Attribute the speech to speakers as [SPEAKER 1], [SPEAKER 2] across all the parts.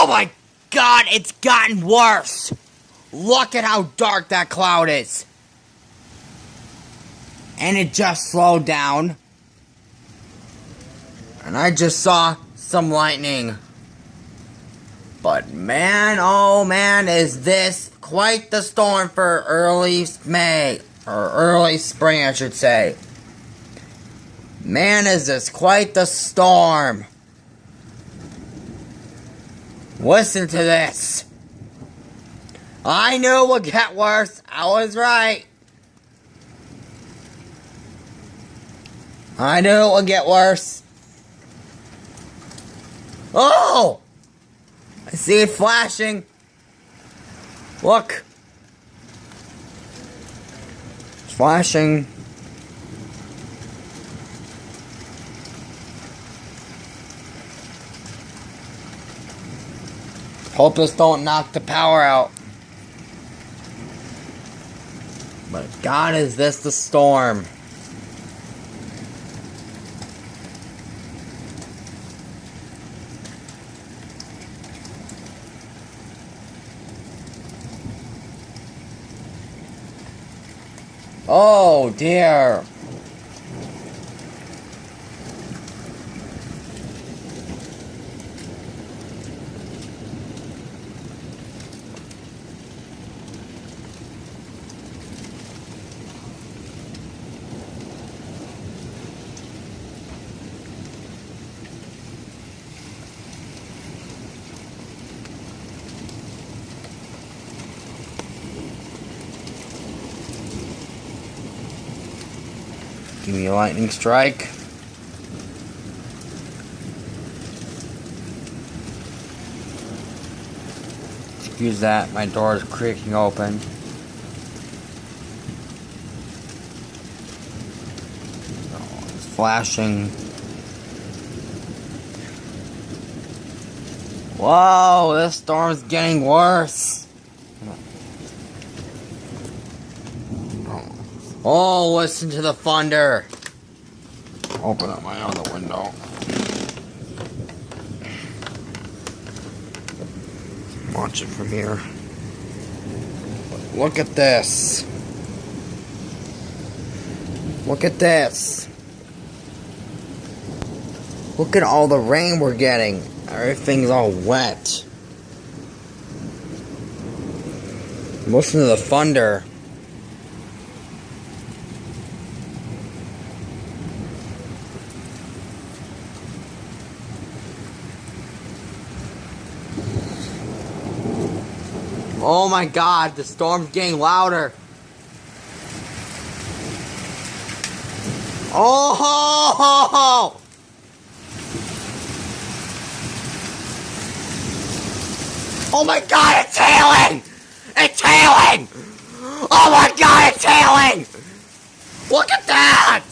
[SPEAKER 1] Oh my god, it's gotten worse! Look at how dark that cloud is! And it just slowed down. And I just saw some lightning. But man, oh man, is this quite the storm for early May. Or early spring, I should say. Man, is this quite the storm. Listen to this. I knew it would get worse. I was right. I knew it would get worse. Oh! I see it flashing. Look. It's flashing. Hope this don't knock the power out. But God, is this the storm? Oh dear. Give me a lightning strike. Excuse that, my door is creaking open. Oh, it's flashing. Whoa, this storm's getting worse. Oh, listen to the thunder. Open up my other window. Watch it from here. Look at this. Look at this. Look at all the rain we're getting. Everything's all wet. Listen to the thunder. Oh my God, the storm's getting louder. Oh! Oh my God, it's hailing! It's hailing! Oh my God, it's hailing! Look at that!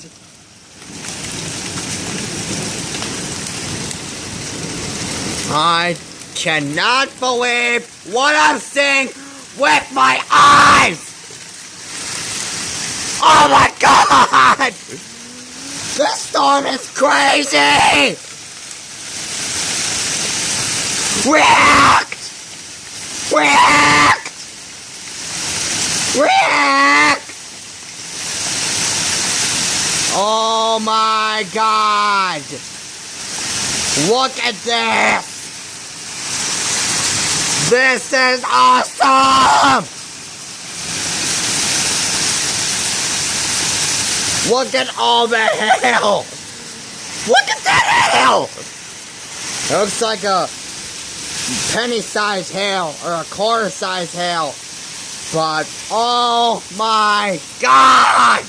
[SPEAKER 1] I cannot believe what I'm seeing with my eyes! Oh my God! This storm is crazy! React! React! React! Oh my God! Look at this! This is awesome! Look at all the hail! Look at that hail! It looks like a penny-sized hail, or a quarter-sized hail. But, oh my God!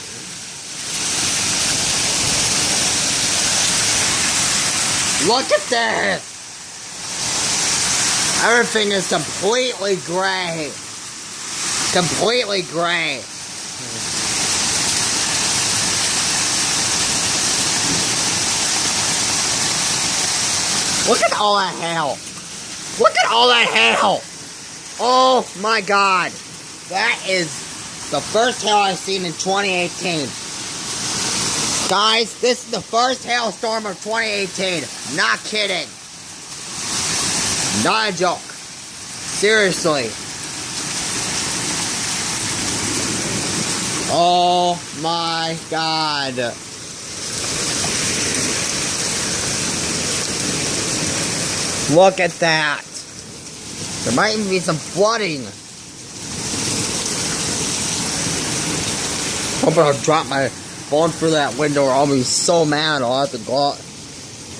[SPEAKER 1] Look at this! Everything is completely gray. Completely gray. Look at all that hail. Look at all that hail. Oh my God. That is the first hail I've seen in 2018. Guys, this is the first hailstorm of 2018. Not kidding. Not a joke. Seriously. Oh my God. Look at that. There might even be some flooding. Hope I'll drop my phone through that window or I'll be so mad I'll have to go out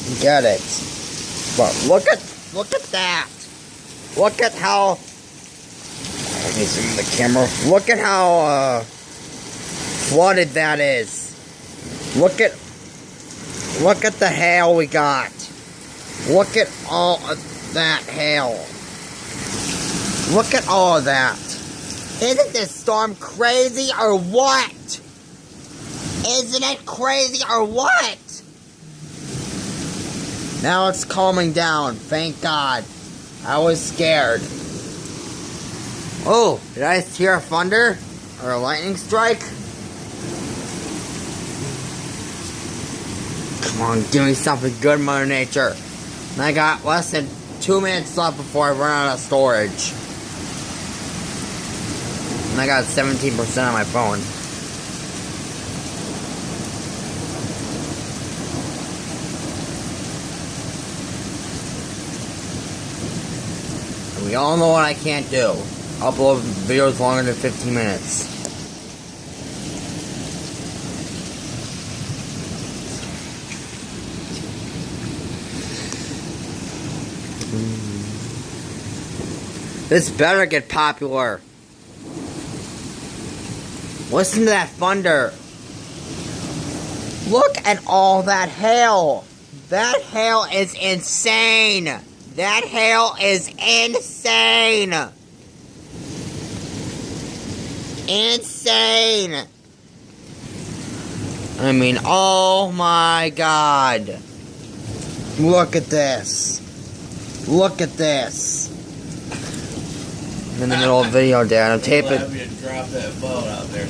[SPEAKER 1] and get it. But look at that. Look at how, let me zoom the camera. Look at how flooded that is. Look at the hail we got. Look at all of that hail. Look at all of that. Isn't this storm crazy or what? Isn't it crazy or what? Now it's calming down, thank God. I was scared. Oh, did I hear a thunder? Or a lightning strike? Come on, give me something good, Mother Nature. And I got less than 2 minutes left before I run out of storage. And I got 17% on my phone. And we all know what I can't do. Upload videos longer than 15 minutes. This better get popular. Listen to that thunder. Look at all that hail. That hail is insane. That hail is insane. Insane. I mean, oh my God. Look at this. Look at this. I'm in the middle of a video, Dad. I'm taping.
[SPEAKER 2] I'm glad you dropped that phone out there.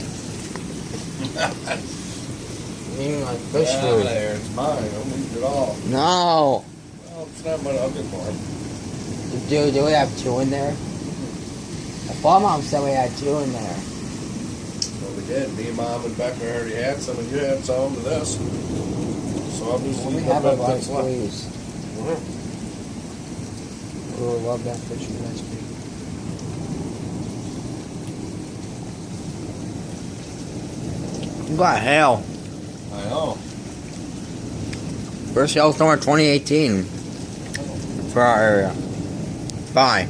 [SPEAKER 1] Like fish food.
[SPEAKER 2] There, it's mine. I'll eat it all.
[SPEAKER 1] No.
[SPEAKER 2] Well, it's not mine. I'll get more.
[SPEAKER 1] Do we have 2 in there? I thought Mom said we had 2 in there.
[SPEAKER 2] Well, we did. Me, Mom, and Becca already had some, and you had some to this. So I'll just
[SPEAKER 1] We
[SPEAKER 2] eat
[SPEAKER 1] have a
[SPEAKER 2] that
[SPEAKER 1] lot of
[SPEAKER 2] that's left.
[SPEAKER 1] squeeze. Oh, I love that fish food recipe. You got hail.
[SPEAKER 2] I know.
[SPEAKER 1] First hailstorm of 2018 for our area. Bye.